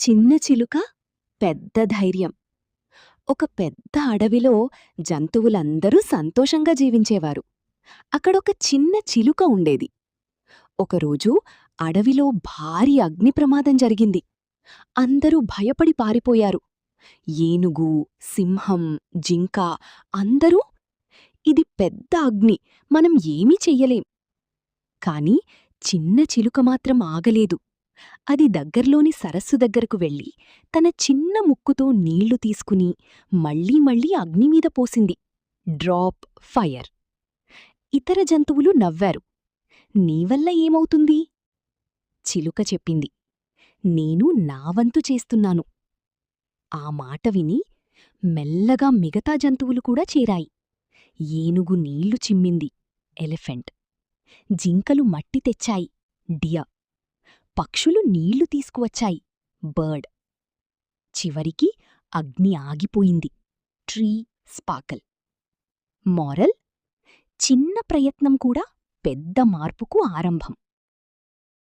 చిన్న చిలుక పెద్ద ధైర్యం. ఒక పెద్ద అడవిలో జంతువులందరూ సంతోషంగా జీవించేవారు. అక్కడొక చిన్న చిలుక ఉండేది. ఒకరోజు అడవిలో భారీ అగ్ని ప్రమాదం జరిగింది. అందరూ భయపడి పారిపోయారు. ఏనుగు, సింహం, జింక అందరూ ఇది పెద్ద అగ్ని, మనం ఏమీ చెయ్యలేం. కాని చిన్న చిలుక మాత్రం ఆగలేదు. అది దగ్గర్లోని సరస్సు దగ్గరకు వెళ్ళి తన చిన్న ముక్కుతో నీళ్లు తీసుకుని మళ్ళీ మళ్ళీ అగ్నిమీద పోసింది. Drop fire. ఇతర జంతువులు నవ్వారు. నీవల్ల ఏమవుతుంది? చిలుక చెప్పింది, నేను నా వంతు చేస్తున్నాను. ఆ మాట విని మెల్లగా మిగతా జంతువులు కూడా చేరాయి. ఏనుగు నీళ్లు చిమ్మింది. ఎలిఫెంట్. జింకలు మట్టి తెచ్చాయి. డియర్. పక్షులు నీళ్లు తీసుకువచ్చాయి. బర్డ్. చివరికి అగ్ని ఆగిపోయింది. Tree sparkle. మోరల్: చిన్న ప్రయత్నం కూడా పెద్ద మార్పుకు ఆరంభం.